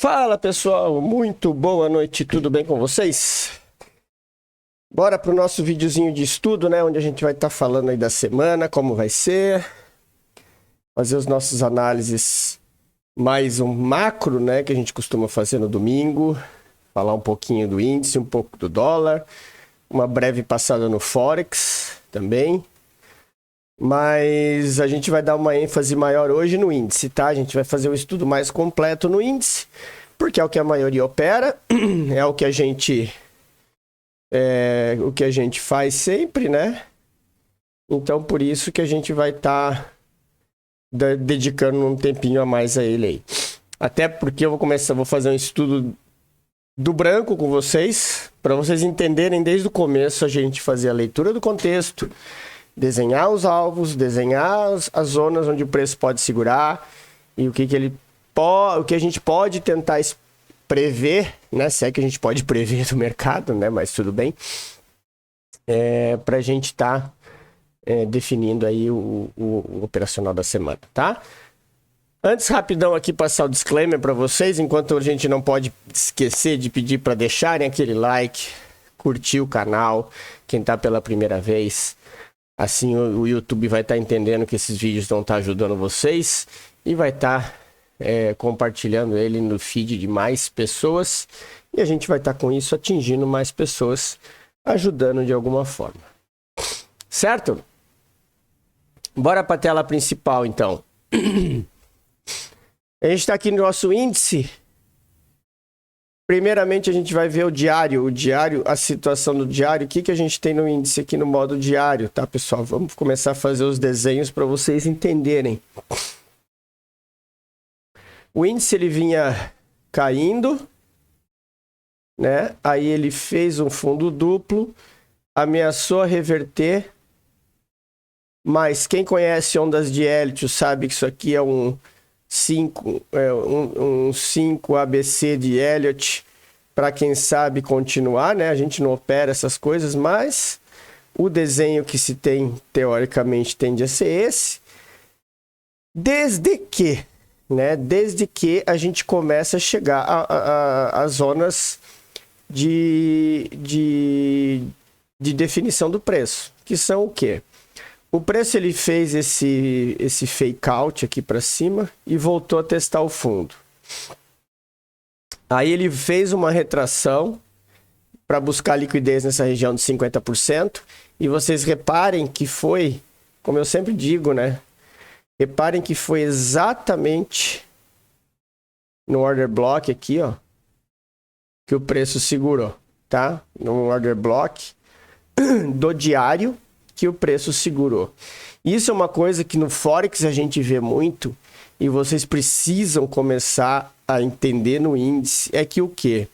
Fala pessoal, muito boa noite, tudo bem com vocês? Bora pro nosso videozinho de estudo, né? Onde a gente vai estar falando aí da semana, como vai ser. Fazer os nossos análises mais um macro, né? Que a gente costuma fazer no domingo. Falar um pouquinho do índice, um pouco do dólar. Uma breve passada no Forex também. Mas a gente vai dar uma ênfase maior hoje no índice, tá? A gente vai fazer o estudo mais completo no índice, porque é o que a maioria opera, é o que a gente faz sempre, né? Então, por isso que a gente vai estar dedicando um tempinho a mais a ele aí. Até porque eu vou fazer um estudo do branco com vocês, para vocês entenderem desde o começo a gente fazer a leitura do contexto, desenhar os alvos, desenhar as zonas onde o preço pode segurar e o que a gente pode tentar prever, né? Se é que a gente pode prever do mercado, né? Mas tudo bem. Para a gente estar definindo aí o operacional da semana, tá? Antes, rapidão aqui, passar o disclaimer para vocês, enquanto a gente não pode esquecer de pedir para deixarem aquele like, curtir o canal, quem está pela primeira vez. Assim o YouTube vai estar entendendo que esses vídeos vão estar ajudando vocês e vai estar compartilhando ele no feed de mais pessoas. E a gente vai estar com isso atingindo mais pessoas, ajudando de alguma forma. Certo? Bora para a tela principal então. A gente está aqui no nosso índice. Primeiramente a gente vai ver o diário, a situação do diário, o que a gente tem no índice aqui no modo diário, tá pessoal? Vamos começar a fazer os desenhos para vocês entenderem. O índice ele vinha caindo, né? Aí ele fez um fundo duplo, ameaçou a reverter, mas quem conhece ondas de Elliott sabe que isso aqui é um 5 ABC de Elliott, para quem sabe continuar, né? A gente não opera essas coisas, mas o desenho que se tem, teoricamente, tende a ser esse. Desde que a gente começa a chegar às zonas de definição do preço, que são o quê? O preço ele fez esse fake out aqui para cima e voltou a testar o fundo. Aí ele fez uma retração para buscar liquidez nessa região de 50%. E vocês reparem que foi, como eu sempre digo, né? Reparem que foi exatamente no order block aqui, ó, que o preço segurou, tá? No order block do diário, que o preço segurou. Isso é uma coisa que no Forex a gente vê muito e vocês precisam começar a entender no índice, é que o quê?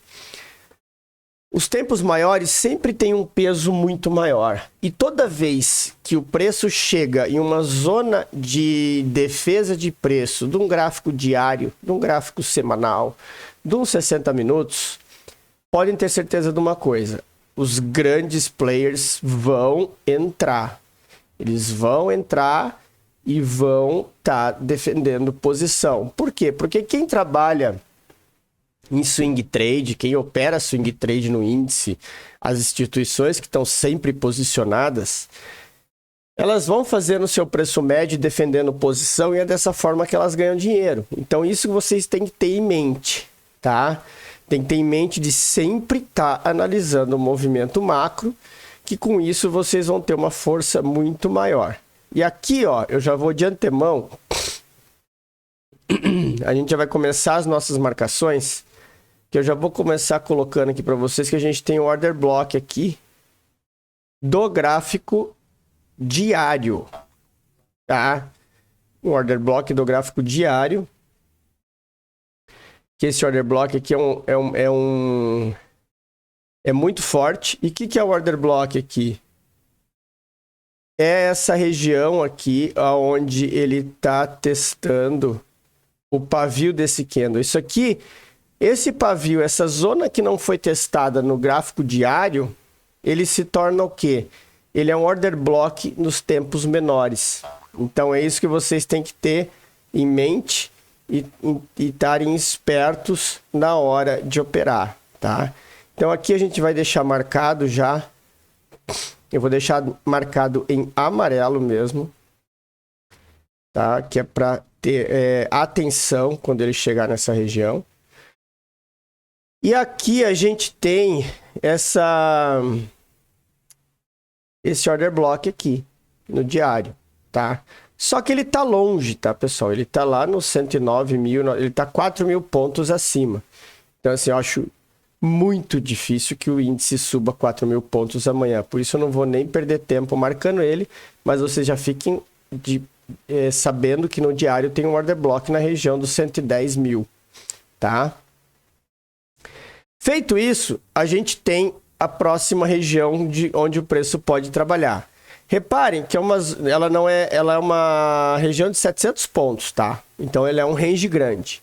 Os tempos maiores sempre têm um peso muito maior. E toda vez que o preço chega em uma zona de defesa de preço, de um gráfico diário, de um gráfico semanal, de uns 60 minutos, podem ter certeza de uma coisa: os grandes players vão entrar. Eles vão entrar e vão estar defendendo posição. Por quê? Porque quem trabalha em swing trade, quem opera swing trade no índice, as instituições que estão sempre posicionadas, elas vão fazer no seu preço médio defendendo posição e é dessa forma que elas ganham dinheiro. Então isso vocês têm que ter em mente, tá? Tem que ter em mente de sempre estar analisando o movimento macro, que com isso vocês vão ter uma força muito maior. E aqui, ó, eu já vou de antemão, a gente já vai começar as nossas marcações, que eu já vou começar colocando aqui para vocês que a gente tem o order block aqui do gráfico diário, tá? O order block do gráfico diário. Que esse order block aqui é muito forte. E o que é o order block aqui? É essa região aqui onde ele está testando o pavio desse candle. Isso aqui, esse pavio, essa zona que não foi testada no gráfico diário, ele se torna o quê? Ele é um order block nos tempos menores. Então é isso que vocês têm que ter em mente e estarem espertos na hora de operar, tá? Então aqui a gente vai deixar marcado já, eu vou deixar marcado em amarelo mesmo, tá? Que é para ter atenção quando ele chegar nessa região. E aqui a gente tem esse order block aqui no diário, tá? Só que ele tá longe, tá, pessoal? Ele tá lá no 109 mil, ele tá 4 mil pontos acima. Então, assim, eu acho muito difícil que o índice suba 4 mil pontos amanhã. Por isso eu não vou nem perder tempo marcando ele, mas vocês já fiquem sabendo que no diário tem um order block na região dos 110 mil, tá? Feito isso, a gente tem a próxima região de onde o preço pode trabalhar. Reparem que ela é uma região de 700 pontos, tá? Então, ele é um range grande.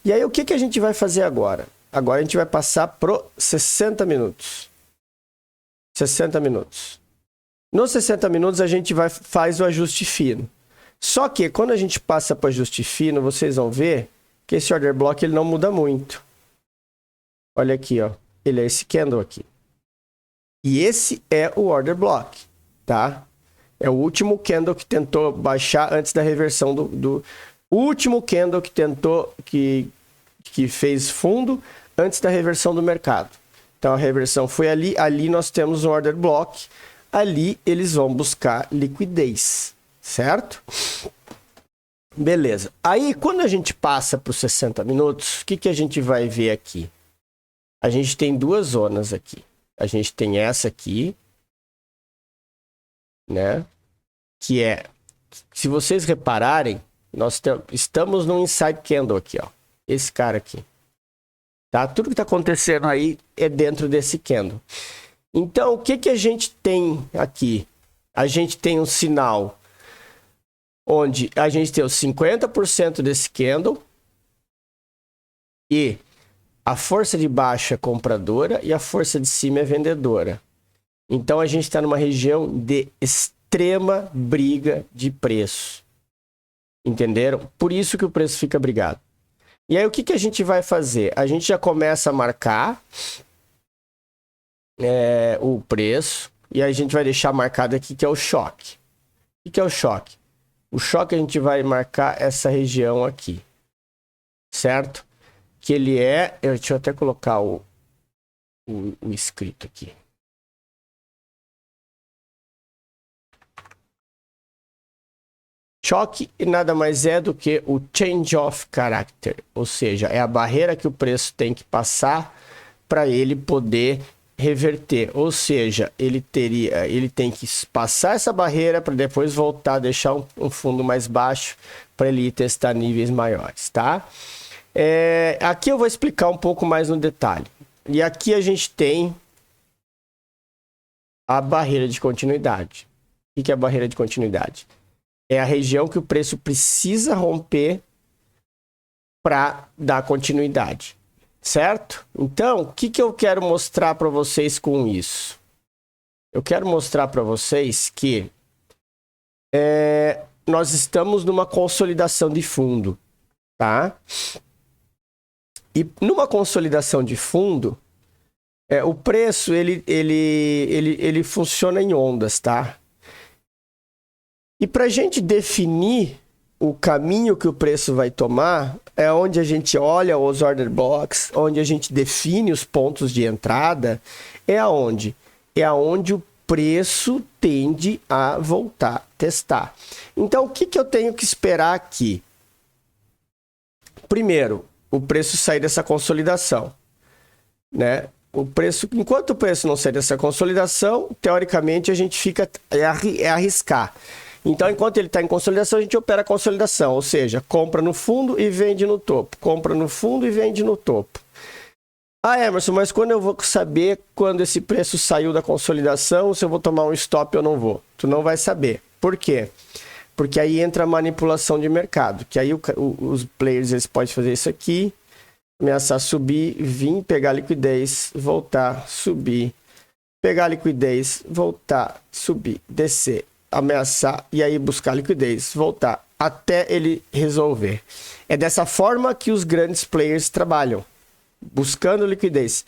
E aí, o que a gente vai fazer agora? Agora, a gente vai passar pro 60 minutos. 60 minutos. Nos 60 minutos, a gente faz o ajuste fino. Só que, quando a gente passa para o ajuste fino, vocês vão ver que esse order block ele não muda muito. Olha aqui, ó. Ele é esse candle aqui. E esse é o order block, tá? É o último candle que tentou baixar antes da reversão do último candle que tentou, que fez fundo antes da reversão do mercado. Então, a reversão foi ali. Ali nós temos um order block. Ali eles vão buscar liquidez, certo? Beleza. Aí, quando a gente passa para os 60 minutos, o que a gente vai ver aqui? A gente tem duas zonas aqui. A gente tem essa aqui, né? Que é, se vocês repararem, nós estamos num inside candle aqui, ó. Esse cara aqui. Tá? Tudo que está acontecendo aí é dentro desse candle. Então, o que a gente tem aqui? A gente tem um sinal onde a gente tem os 50% desse candle e a força de baixo é compradora e a força de cima é vendedora. Então, a gente está numa região de extrema briga de preço. Entenderam? Por isso que o preço fica brigado. E aí, o que a gente vai fazer? A gente já começa a marcar o preço e a gente vai deixar marcado aqui que é o choque. O que é o choque? O choque a gente vai marcar essa região aqui. Certo? Que ele é... Deixa eu até colocar o escrito aqui. Choque nada mais é do que o change of character, ou seja, é a barreira que o preço tem que passar para ele poder reverter, ou seja, ele tem que passar essa barreira para depois voltar a deixar um fundo mais baixo para ele ir testar níveis maiores, tá? Aqui eu vou explicar um pouco mais no detalhe. E aqui a gente tem a barreira de continuidade. O que é a barreira de continuidade? É a região que o preço precisa romper para dar continuidade, certo? Então, o que eu quero mostrar para vocês com isso? Eu quero mostrar para vocês que nós estamos numa consolidação de fundo, tá? E numa consolidação de fundo, o preço ele funciona em ondas, tá? E para a gente definir o caminho que o preço vai tomar, é onde a gente olha os order blocks, onde a gente define os pontos de entrada, é aonde o preço tende a voltar a testar. Então, o que eu tenho que esperar aqui? Primeiro, o preço sair dessa consolidação, né? Enquanto o preço não sair dessa consolidação, teoricamente a gente fica arriscar. Então, enquanto ele está em consolidação, a gente opera a consolidação, ou seja, compra no fundo e vende no topo. Compra no fundo e vende no topo. Ah, Emerson, mas quando eu vou saber quando esse preço saiu da consolidação, se eu vou tomar um stop ou não vou? Tu não vai saber. Por quê? Porque aí entra a manipulação de mercado, que aí os players eles podem fazer isso aqui, ameaçar subir, vir, pegar liquidez, voltar, subir, pegar liquidez, voltar, subir, descer, ameaçar e aí buscar liquidez, voltar, até ele resolver. É dessa forma que os grandes players trabalham, buscando liquidez.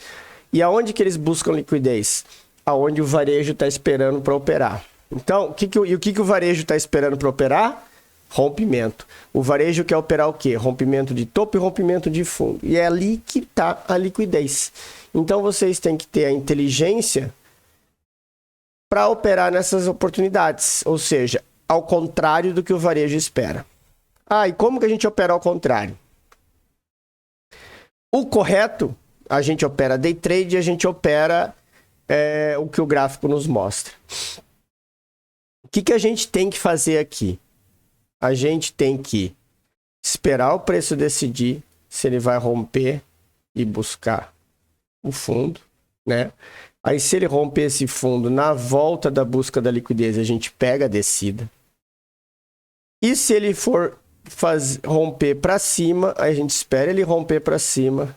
E aonde que eles buscam liquidez? Aonde o varejo está esperando para operar. Então, o que o varejo está esperando para operar? Rompimento. O varejo quer operar o quê? Rompimento de topo e rompimento de fundo. E é ali que está a liquidez. Então, vocês têm que ter a inteligência para operar nessas oportunidades. Ou seja, ao contrário do que o varejo espera. E como que a gente opera ao contrário? O correto, a gente opera day trade e a gente opera o que o gráfico nos mostra. O que a gente tem que fazer aqui? A gente tem que esperar o preço decidir se ele vai romper e buscar o fundo, né? Aí, se ele romper esse fundo, na volta da busca da liquidez, a gente pega a descida. E se ele for romper para cima, a gente espera ele romper para cima,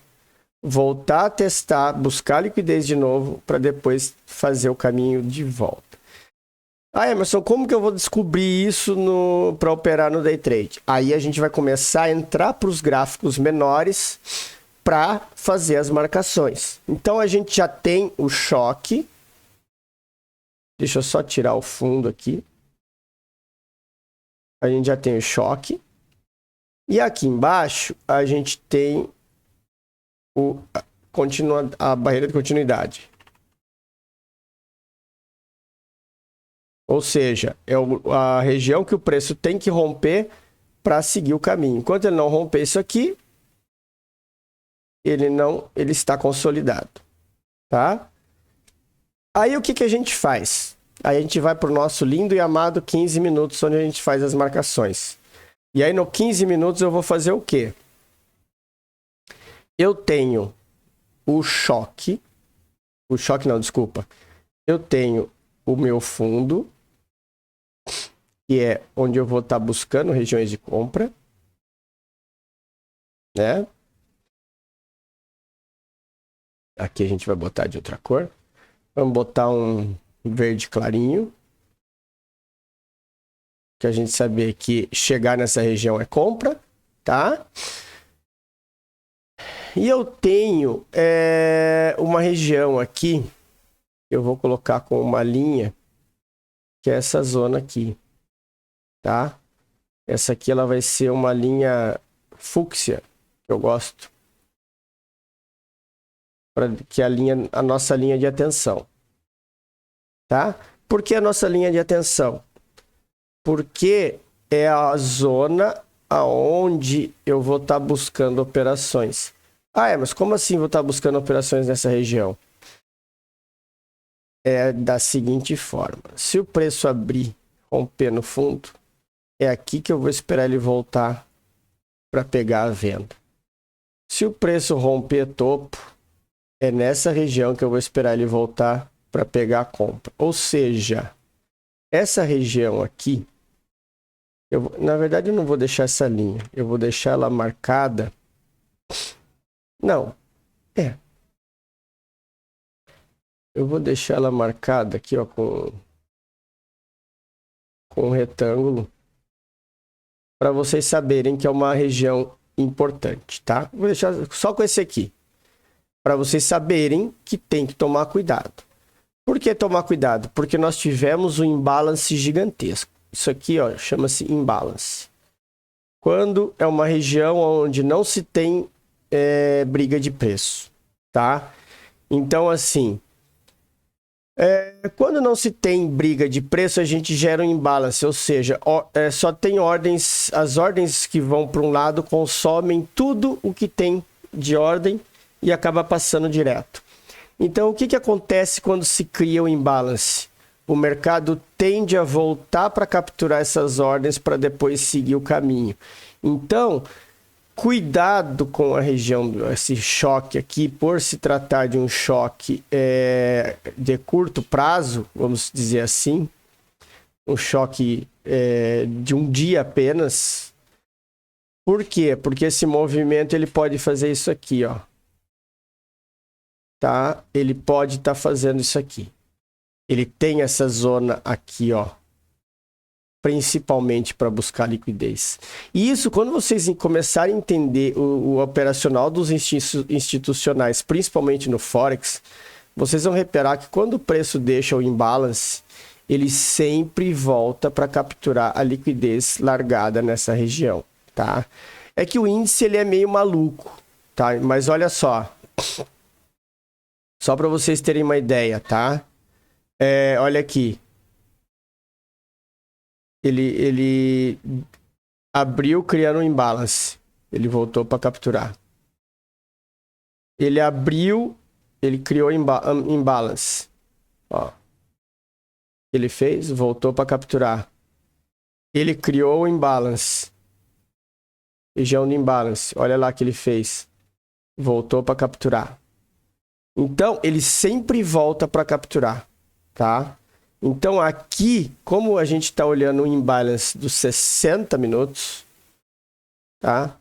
voltar a testar, buscar liquidez de novo, para depois fazer o caminho de volta. Emerson, como que eu vou descobrir isso para operar no day trade? Aí a gente vai começar a entrar para os gráficos menores para fazer as marcações. Então a gente já tem o choque. Deixa eu só tirar o fundo aqui. A gente já tem o choque. E aqui embaixo a gente tem a barreira de continuidade. Ou seja, é a região que o preço tem que romper para seguir o caminho. Enquanto ele não romper isso aqui, ele está consolidado, tá? Aí o que a gente faz? Aí a gente vai para o nosso lindo e amado 15 minutos, onde a gente faz as marcações. E aí no 15 minutos eu vou fazer o quê? Eu tenho o choque. O choque não, desculpa. Eu tenho o meu fundo, que é onde eu vou estar buscando regiões de compra, né? Aqui a gente vai botar de outra cor. Vamos botar um verde clarinho, que a gente saber que chegar nessa região é compra, tá? E eu tenho uma região aqui, eu vou colocar com uma linha, que é essa zona aqui, tá? Essa aqui ela vai ser uma linha fúcsia, que eu gosto, que é a nossa linha de atenção, tá? Por que a nossa linha de atenção? Porque é a zona aonde eu vou estar buscando operações. Mas como assim vou estar buscando operações nessa região? É da seguinte forma. Se o preço abrir, romper no fundo, é aqui que eu vou esperar ele voltar para pegar a venda. Se o preço romper topo, é nessa região que eu vou esperar ele voltar para pegar a compra. Ou seja, essa região aqui, na verdade eu não vou deixar essa linha, eu vou deixar ela marcada. Não, eu vou deixar ela marcada aqui, ó, com um retângulo, para vocês saberem que é uma região importante, tá? Vou deixar só com esse aqui, para vocês saberem que tem que tomar cuidado. Por que tomar cuidado? Porque nós tivemos um imbalance gigantesco. Isso aqui, ó, chama-se imbalance. Quando é uma região onde não se tem briga de preço, tá? Então, assim, quando não se tem briga de preço, a gente gera um imbalance, ou seja, só tem ordens, as ordens que vão para um lado consomem tudo o que tem de ordem e acaba passando direto. Então, o que acontece quando se cria um imbalance? O mercado tende a voltar para capturar essas ordens para depois seguir o caminho. Então, cuidado com a região, esse choque aqui, por se tratar de um choque de curto prazo, vamos dizer assim, um choque de um dia apenas. Por quê? Porque esse movimento ele pode fazer isso aqui, ó. Tá? Ele pode estar fazendo isso aqui. Ele tem essa zona aqui, ó, principalmente para buscar liquidez. E isso, quando vocês começarem a entender o operacional dos institucionais, principalmente no Forex, vocês vão reparar que quando o preço deixa o imbalance, ele sempre volta para capturar a liquidez largada nessa região, tá? É que o índice ele é meio maluco, tá? Mas olha só para vocês terem uma ideia, tá? Olha aqui. Ele abriu criando um imbalance. Ele voltou para capturar. Ele abriu, ele criou imbalance. Ó. Ele fez, voltou para capturar. Ele criou o imbalance. Região de imbalance. Olha lá o que ele fez. Voltou para capturar. Então, ele sempre volta para capturar, tá? Então, aqui, como a gente está olhando o imbalance dos 60 minutos, tá?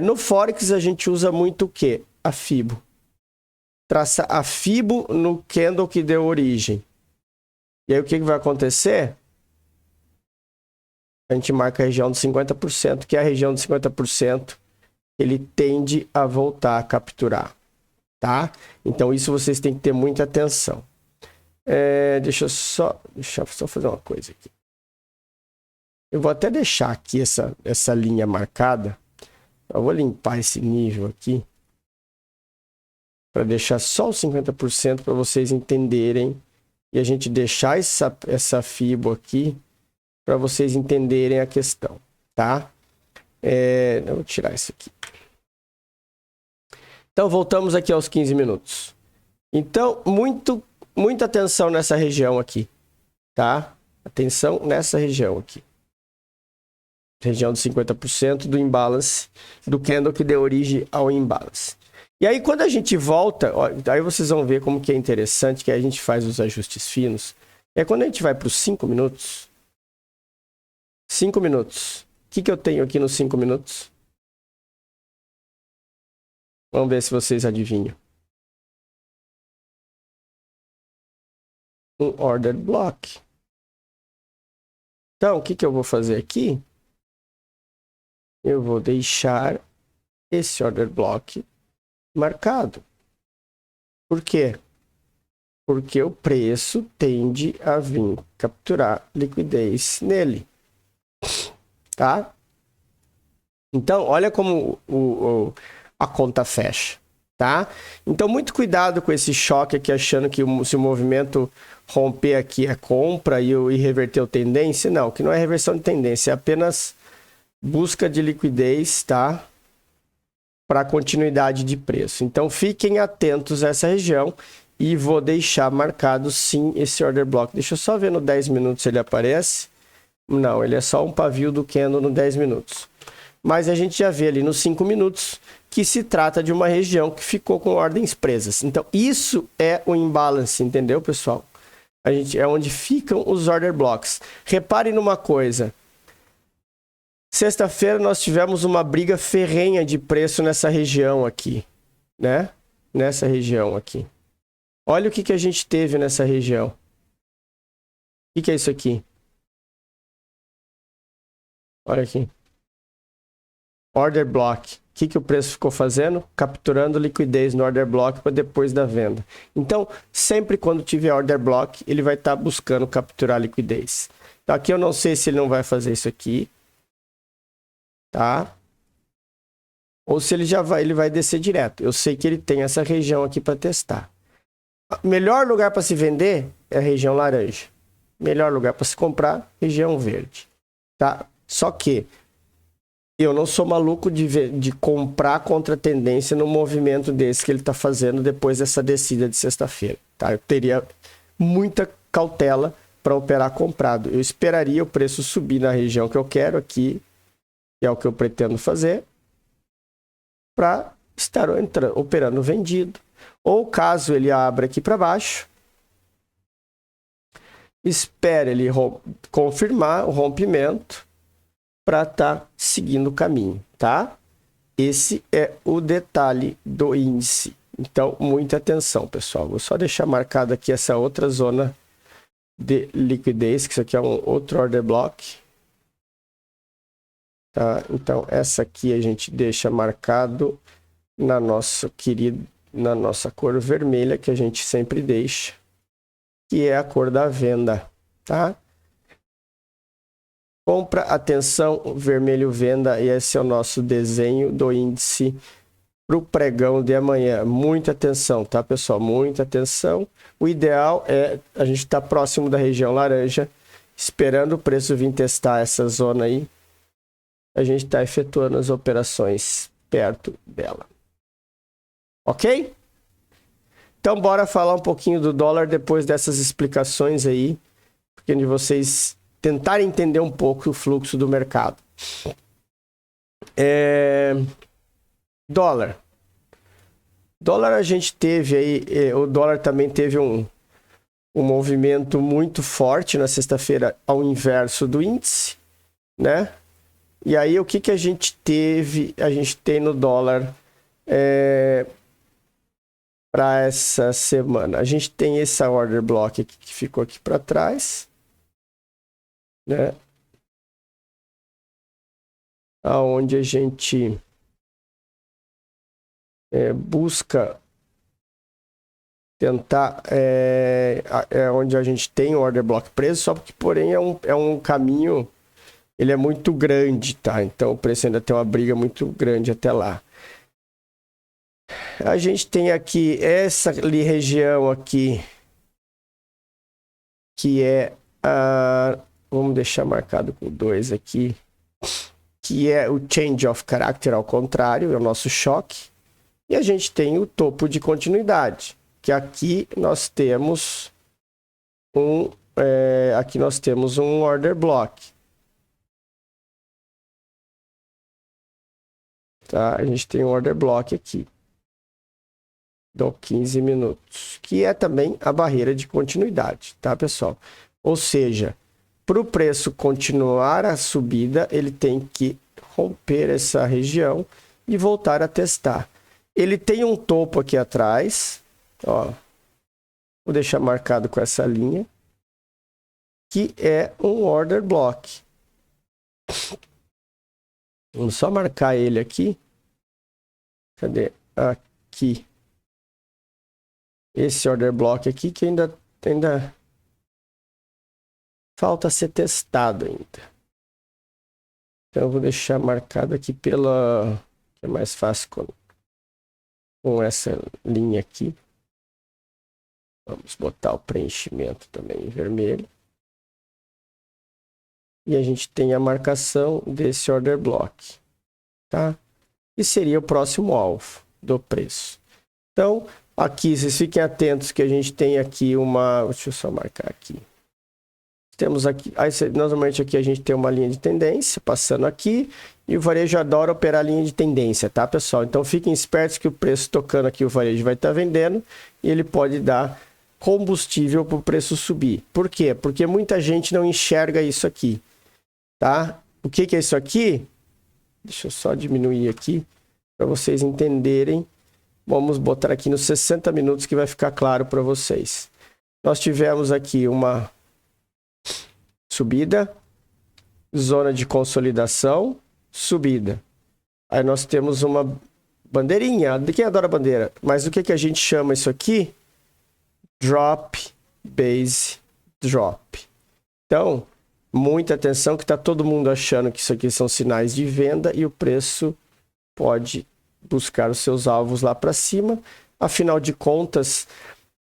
No Forex, a gente usa muito o quê? A FIBO. Traça a FIBO no candle que deu origem. E aí, o que vai acontecer? A gente marca a região de 50%, que é a região de 50%, ele tende a voltar a capturar, tá? Então, isso vocês têm que ter muita atenção. Deixa eu só fazer uma coisa aqui. Eu vou até deixar aqui essa linha marcada. Eu vou limpar esse nível aqui. Para deixar só os 50% para vocês entenderem. E a gente deixar essa FIBO aqui para vocês entenderem a questão, tá? Eu vou tirar isso aqui. Então, voltamos aqui aos 15 minutos. Então, muita atenção nessa região aqui, tá? Atenção nessa região aqui. Região de 50% do imbalance, do candle que deu origem ao imbalance. E aí, quando a gente volta, ó, aí vocês vão ver como que é interessante, que a gente faz os ajustes finos. Quando a gente vai para os 5 minutos. 5 minutos. O que eu tenho aqui nos 5 minutos? Vamos ver se vocês adivinham. Um order block. Então, o que eu vou fazer aqui? Eu vou deixar esse order block marcado. Por quê? Porque o preço tende a vir capturar liquidez nele. Tá? Então, olha como a conta fecha. Tá? Então, muito cuidado com esse choque aqui, achando que se o movimento romper aqui é compra e reverter a tendência. Não, que não é reversão de tendência, é apenas busca de liquidez, tá? Para continuidade de preço. Então, fiquem atentos a essa região e vou deixar marcado sim esse order block. Deixa eu só ver no 10 minutos se ele aparece. Não, ele é só um pavio do candle no 10 minutos. Mas a gente já vê ali nos 5 minutos que se trata de uma região que ficou com ordens presas. Então, isso é o imbalance, entendeu, pessoal? É onde ficam os order blocks. Reparem numa coisa. Sexta-feira nós tivemos uma briga ferrenha de preço nessa região aqui, né? Nessa região aqui. Olha o que a gente teve nessa região. O que é isso aqui? Olha aqui. Order block. O que o preço ficou fazendo? Capturando liquidez no order block para depois da venda. Então, sempre quando tiver order block, ele vai estar buscando capturar liquidez. Então, aqui eu não sei se ele não vai fazer isso aqui. Tá? Ou se ele vai descer direto. Eu sei que ele tem essa região aqui para testar. Melhor lugar para se vender é a região laranja. Melhor lugar para se comprar, região verde. Tá? Só que eu não sou maluco de comprar contra a tendência no movimento desse que ele está fazendo depois dessa descida de sexta-feira. Tá? Eu teria muita cautela para operar comprado. Eu esperaria o preço subir na região que eu quero aqui, que é o que eu pretendo fazer, para estar operando vendido. Ou caso ele abra aqui para baixo, espere ele confirmar o rompimento para estar seguindo o caminho, tá? Esse é o detalhe do índice. Então, muita atenção, pessoal. Vou só deixar marcado aqui essa outra zona de liquidez, que isso aqui é um outro order block. Tá? Então, essa aqui a gente deixa marcado na nossa cor vermelha, que a gente sempre deixa, que é a cor da venda, tá? Compra, atenção, vermelho venda, e esse é o nosso desenho do índice para o pregão de amanhã. Muita atenção, tá, pessoal? Muita atenção. O ideal é a gente estar próximo da região laranja, esperando o preço vir testar essa zona aí. A gente está efetuando as operações perto dela. Ok? Então, bora falar um pouquinho do dólar depois dessas explicações aí, porque de vocês tentarem entender um pouco o fluxo do mercado. Dólar. Dólar a gente teve aí, o dólar também teve um movimento muito forte na sexta-feira ao inverso do índice, né? E aí o que a gente teve? A gente tem no dólar para essa semana. A gente tem esse order block aqui que ficou aqui para trás, né? Aonde a gente busca tentar onde a gente tem o order block preso, só que porém é um caminho, ele é muito grande, tá? Então o preço ainda tem uma briga muito grande até lá. A gente tem aqui essa região aqui, que é vamos deixar marcado com 2 aqui, que é o change of character ao contrário, é o nosso choque. E a gente tem o topo de continuidade, que aqui nós temos um order block. Tá? A gente tem um order block aqui. Dou 15 minutos, que é também a barreira de continuidade, tá, pessoal? Ou seja, para o preço continuar a subida, ele tem que romper essa região e voltar a testar. Ele tem um topo aqui atrás, ó, vou deixar marcado com essa linha, que é um order block. Vamos só marcar ele aqui. Cadê? Aqui. Esse order block aqui que ainda falta ser testado ainda. Então eu vou deixar marcado aqui que é mais fácil com essa linha aqui. Vamos botar o preenchimento também em vermelho. E a gente tem a marcação desse order block, tá? E seria o próximo alvo do preço. Então, aqui, vocês fiquem atentos que a gente tem aqui deixa eu só marcar aqui. Temos aqui, normalmente aqui a gente tem uma linha de tendência passando aqui, e o varejo adora operar linha de tendência, tá, pessoal? Então fiquem espertos que o preço tocando aqui, o varejo vai estar vendendo, e ele pode dar combustível para o preço subir. Por quê? Porque muita gente não enxerga isso aqui, tá? O que é isso aqui? Deixa eu só diminuir aqui, para vocês entenderem. Vamos botar aqui nos 60 minutos que vai ficar claro para vocês. Nós tivemos aqui uma subida, zona de consolidação, subida. Aí nós temos uma bandeirinha. De quem adora bandeira? Mas o que a gente chama isso aqui? Drop, base, drop. Então, muita atenção que está todo mundo achando que isso aqui são sinais de venda e o preço pode buscar os seus alvos lá para cima. Afinal de contas,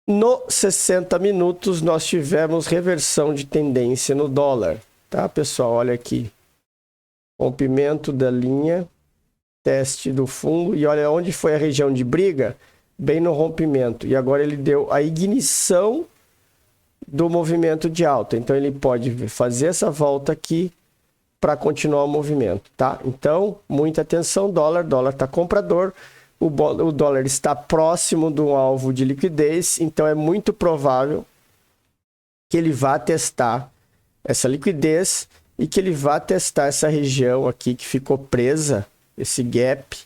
no 60 minutos nós tivemos reversão de tendência no dólar, tá, pessoal? Olha aqui, rompimento da linha, teste do fundo, e olha onde foi a região de briga, bem no rompimento, e agora ele deu a ignição do movimento de alta, então ele pode fazer essa volta aqui para continuar o movimento, tá? Então, muita atenção, dólar está comprador, o dólar está próximo do alvo de liquidez, então é muito provável que ele vá testar essa liquidez e que ele vá testar essa região aqui que ficou presa, esse gap,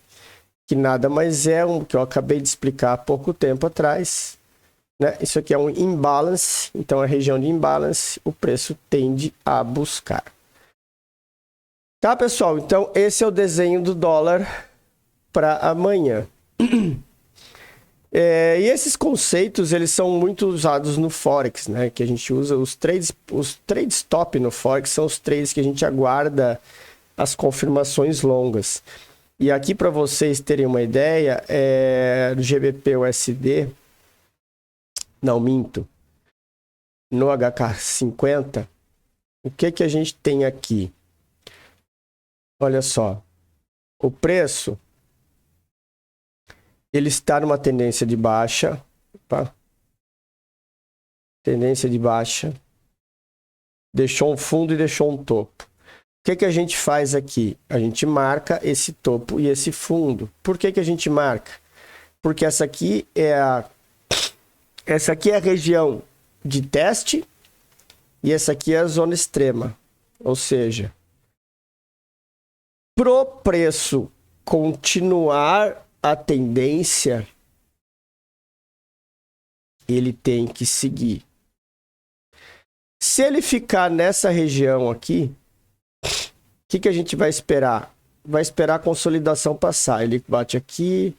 que nada mais é que eu acabei de explicar há pouco tempo atrás, né? Isso aqui é um imbalance, então a região de imbalance, o preço tende a buscar. Tá, pessoal? Então, esse é o desenho do dólar para amanhã. E esses conceitos, eles são muito usados no Forex, né? Que a gente usa os trades top no Forex são os trades que a gente aguarda as confirmações longas. E aqui, para vocês terem uma ideia, no GBP/USD, não minto, no HK50, o que a gente tem aqui? Olha só, o preço, ele está numa tendência de baixa, opa, tendência de baixa, deixou um fundo e deixou um topo. O que a gente faz aqui? A gente marca esse topo e esse fundo. Por que a gente marca? Porque essa aqui é a região de teste e essa aqui é a zona extrema. Ou seja, pro preço continuar a tendência, ele tem que seguir. Se ele ficar nessa região aqui, o que a gente vai esperar? Vai esperar a consolidação passar. Ele bate aqui,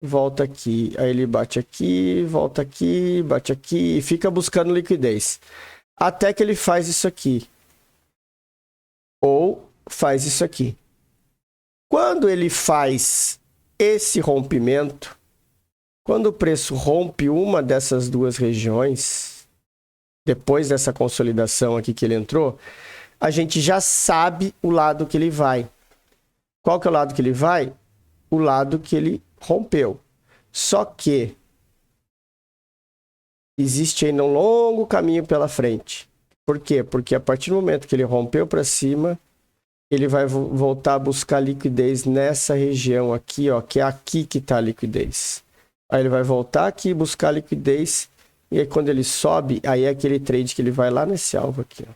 volta aqui. Aí ele bate aqui, volta aqui, bate aqui e fica buscando liquidez. Até que ele faz isso aqui. Ou faz isso aqui. Quando ele faz esse rompimento, quando o preço rompe uma dessas duas regiões, depois dessa consolidação aqui que ele entrou, a gente já sabe o lado que ele vai. Qual que é o lado que ele vai? O lado que ele rompeu. Só que existe ainda um longo caminho pela frente. Por quê? Porque a partir do momento que ele rompeu para cima, ele vai voltar a buscar liquidez nessa região aqui, ó, que é aqui que está a liquidez. Aí ele vai voltar aqui e buscar liquidez, e aí quando ele sobe, aí é aquele trade que ele vai lá nesse alvo aqui, ó.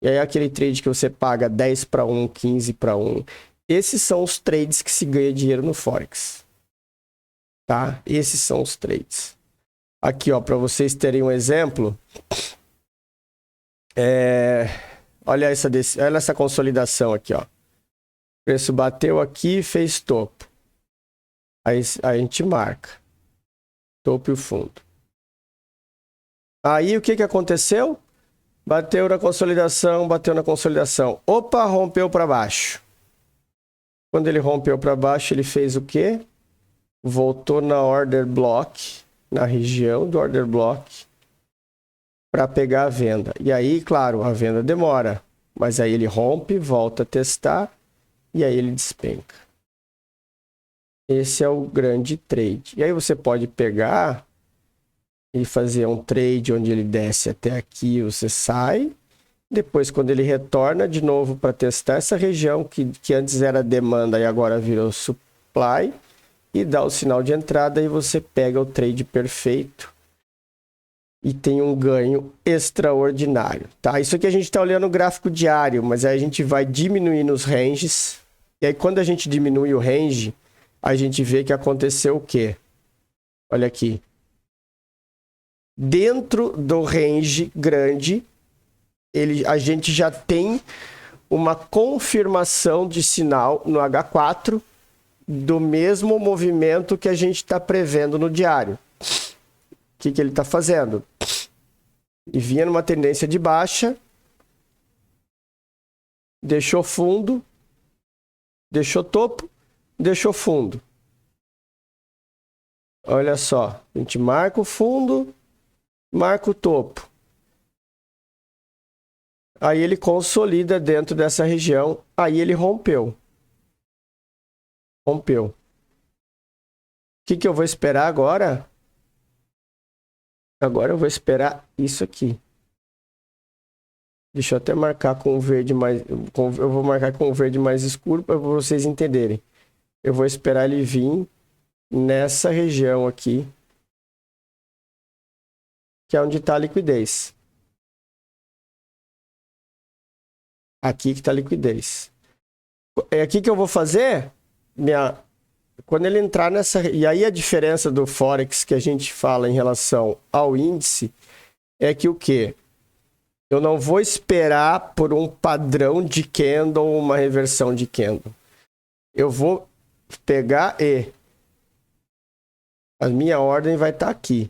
E aí é aquele trade que você paga 10-1, 15-1. Esses são os trades que se ganha dinheiro no Forex. Tá? Esses são os trades. Aqui, ó, para vocês terem um exemplo, olha essa consolidação aqui, ó. O preço bateu aqui e fez topo. Aí a gente marca. Topo e o fundo. Aí o que aconteceu? Bateu na consolidação, bateu na consolidação. Opa, rompeu para baixo. Quando ele rompeu para baixo, ele fez o quê? Voltou na order block, na região do order block, para pegar a venda. E aí, claro, a venda demora. Mas aí ele rompe, volta a testar e aí ele despenca. Esse é o grande trade. E aí você pode pegar e fazer um trade onde ele desce até aqui, você sai. Depois, quando ele retorna de novo para testar essa região que antes era demanda e agora virou supply, e dá o sinal de entrada e você pega o trade perfeito e tem um ganho extraordinário, tá? Isso aqui a gente está olhando o gráfico diário, mas aí a gente vai diminuindo os ranges. E aí, quando a gente diminui o range, a gente vê que aconteceu o quê? Olha aqui. Dentro do range grande, a gente já tem uma confirmação de sinal no H4 do mesmo movimento que a gente está prevendo no diário. O que ele está fazendo? Ele vinha numa tendência de baixa, deixou fundo, deixou topo, deixou fundo. Olha só, a gente marca o fundo, marca o topo. Aí ele consolida dentro dessa região, aí ele rompeu. Rompeu. O que eu vou esperar agora? Agora eu vou esperar isso aqui. Deixa eu até marcar com o verde mais... eu vou marcar com o verde mais escuro para vocês entenderem. Eu vou esperar ele vir nessa região aqui, que é onde está a liquidez. Aqui que está a liquidez. É aqui que eu vou fazer quando ele entrar nessa... E aí a diferença do Forex que a gente fala em relação ao índice é que o quê? Eu não vou esperar por um padrão de candle, uma reversão de candle. Eu vou pegar e a minha ordem vai estar aqui.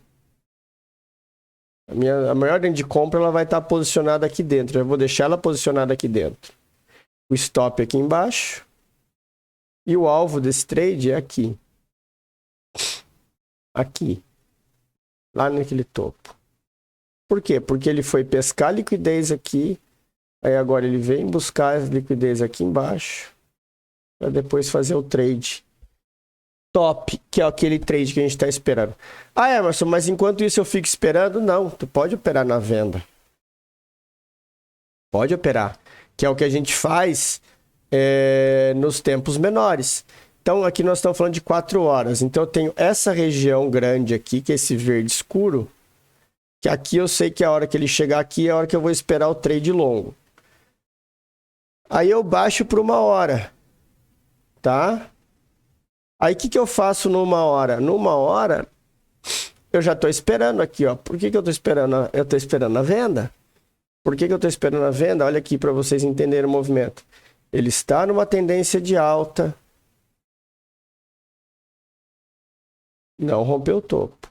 A minha ordem de compra ela vai estar posicionada aqui dentro. Eu vou deixar ela posicionada aqui dentro. O stop aqui embaixo. E o alvo desse trade é aqui. Aqui. Lá naquele topo. Por quê? Porque ele foi pescar liquidez aqui. Aí agora ele vem buscar a liquidez aqui embaixo. Para depois fazer o trade top, que é aquele trade que a gente está esperando. Ah, Emerson, mas enquanto isso eu fico esperando? Não, tu pode operar na venda. Pode operar. Que é o que a gente faz nos tempos menores. Então aqui nós estamos falando de 4 horas. Então eu tenho essa região grande aqui, que é esse verde escuro, que aqui eu sei que a hora que ele chegar aqui é a hora que eu vou esperar o trade longo. Aí eu baixo para 1 hora. Tá? Aí o que eu faço numa hora? Numa hora, eu já estou esperando aqui, ó. Por que eu estou esperando? Eu estou esperando a venda. Por que eu estou esperando a venda? Olha aqui para vocês entenderem o movimento. Ele está numa tendência de alta. Não rompeu o topo.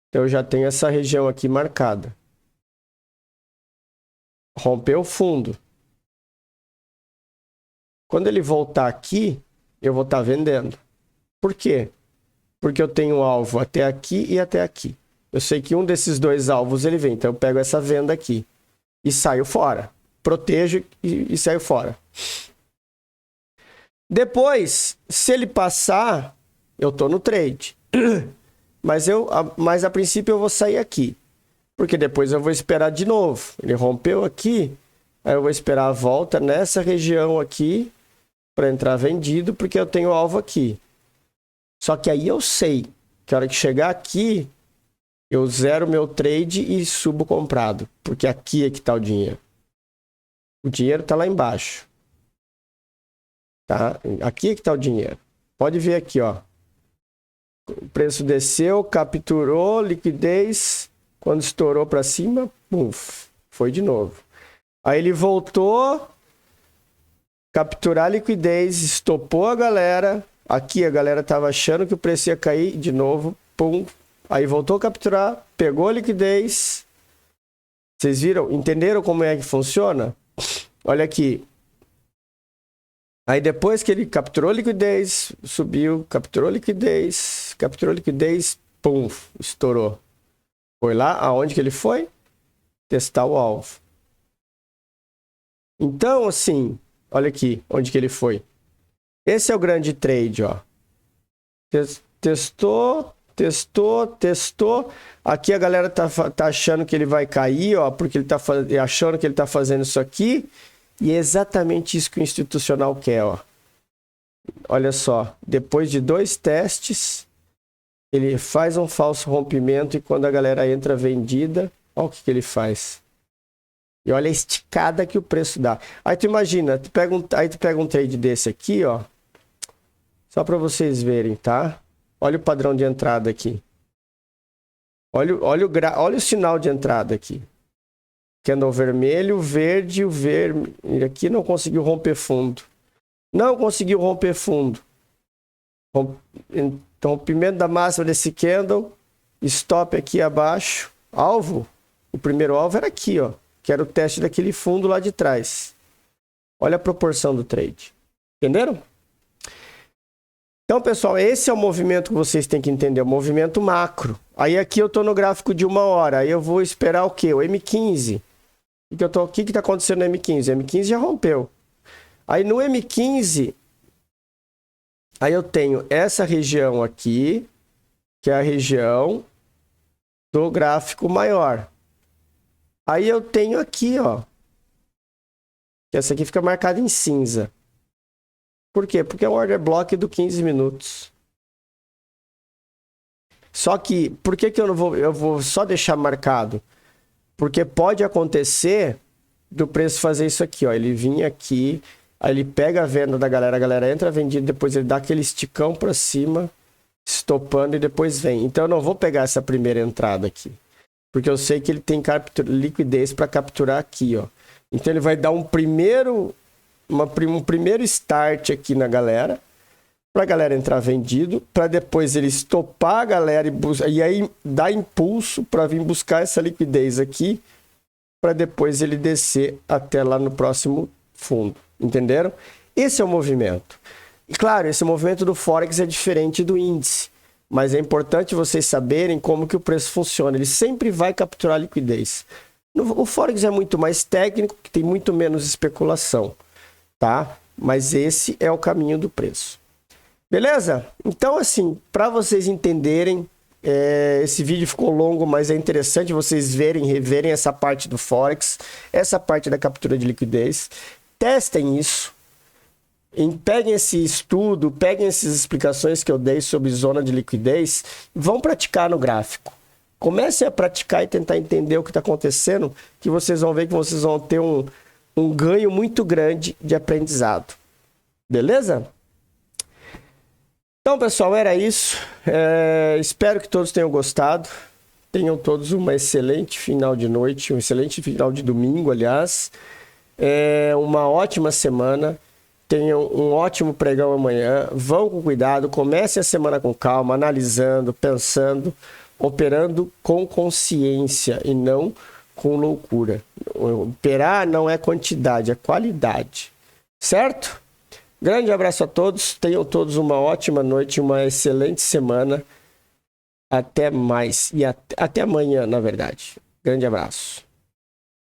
Então eu já tenho essa região aqui marcada. Rompeu o fundo. Quando ele voltar aqui, eu vou estar vendendo. Por quê? Porque eu tenho um alvo até aqui e até aqui. Eu sei que um desses dois alvos ele vem. Então eu pego essa venda aqui e saio fora. Protejo e saio fora. Depois, se ele passar, eu estou no trade. Mas a princípio eu vou sair aqui. Porque depois eu vou esperar de novo. Ele rompeu aqui, aí eu vou esperar a volta nessa região aqui para entrar vendido, porque eu tenho alvo aqui. Só que aí eu sei que a hora que chegar aqui, eu zero meu trade e subo comprado, porque aqui é que está o dinheiro. O dinheiro está lá embaixo. Tá? Aqui é que está o dinheiro. Pode ver aqui, ó. O preço desceu, capturou, liquidez. Quando estourou para cima, puf, foi de novo. Aí ele voltou, capturar a liquidez, estopou a galera. Aqui a galera estava achando que o preço ia cair de novo. Pum. Aí voltou a capturar, pegou a liquidez. Vocês viram? Entenderam como é que funciona? Olha aqui. Aí depois que ele capturou a liquidez, subiu, capturou a liquidez, pum, estourou. Foi lá, aonde que ele foi? Testar o alvo. Então, assim, olha aqui, onde que ele foi. Esse é o grande trade, ó. Testou. Aqui a galera tá achando que ele vai cair, ó, porque ele tá achando que ele tá fazendo isso aqui. E é exatamente isso que o institucional quer, ó. Olha só, depois de 2 testes, ele faz um falso rompimento e quando a galera entra vendida, olha o que ele faz. E olha a esticada que o preço dá. Aí tu imagina, tu pega um trade desse aqui, ó. Só para vocês verem, tá? Olha o padrão de entrada aqui. Olha o sinal de entrada aqui. Candle vermelho, verde, o verde. Aqui não conseguiu romper fundo. Não conseguiu romper fundo. Rompimento da máxima desse candle. Stop aqui abaixo. Alvo. O primeiro alvo era aqui, ó. Que era o teste daquele fundo lá de trás. Olha a proporção do trade. Entenderam? Então, pessoal, esse é o movimento que vocês têm que entender. O movimento macro. Aí aqui eu estou no gráfico de 1 hora. Aí eu vou esperar o quê? O M15. O que está acontecendo no M15? O M15 já rompeu. Aí no M15, aí eu tenho essa região aqui, que é a região do gráfico maior. Aí eu tenho aqui, ó, que essa aqui fica marcada em cinza. Por quê? Porque é um order block do 15 minutos. Só que, por que eu vou só deixar marcado? Porque pode acontecer do preço fazer isso aqui, ó. Ele vinha aqui, Aí ele pega a venda da galera, a galera entra vendida, depois ele dá aquele esticão para cima, estopando e depois vem. Então eu não vou pegar essa primeira entrada aqui, porque eu sei que ele tem liquidez para capturar aqui, ó. Então ele vai dar um primeiro start aqui na galera, para a galera entrar vendido, para depois ele estopar a galera e aí dar impulso para vir buscar essa liquidez aqui, para depois ele descer até lá no próximo fundo. Entenderam? Esse é o movimento. E claro, esse movimento do Forex é diferente do índice, mas é importante vocês saberem como que o preço funciona. Ele sempre vai capturar liquidez. O Forex é muito mais técnico, que tem muito menos especulação, tá? Mas esse é o caminho do preço. Beleza? Então, assim, para vocês entenderem, esse vídeo ficou longo, mas é interessante vocês reverem essa parte do Forex, essa parte da captura de liquidez. Testem isso. Peguem esse estudo, peguem essas explicações que eu dei sobre zona de liquidez e vão praticar no gráfico. Comecem a praticar e tentar entender o que está acontecendo, que vocês vão ver que vocês vão ter um ganho muito grande de aprendizado. Beleza? Então, pessoal, era isso. Espero que todos tenham gostado. Tenham todos uma excelente final de noite, um excelente final de domingo, aliás. Uma ótima semana. Tenham um ótimo pregão amanhã. Vão com cuidado. Comece a semana com calma, analisando, pensando, operando com consciência e não com loucura. Operar não é quantidade, é qualidade. Certo? Grande abraço a todos, tenham todos uma ótima noite, uma excelente semana. Até mais e até amanhã, na verdade. Grande abraço.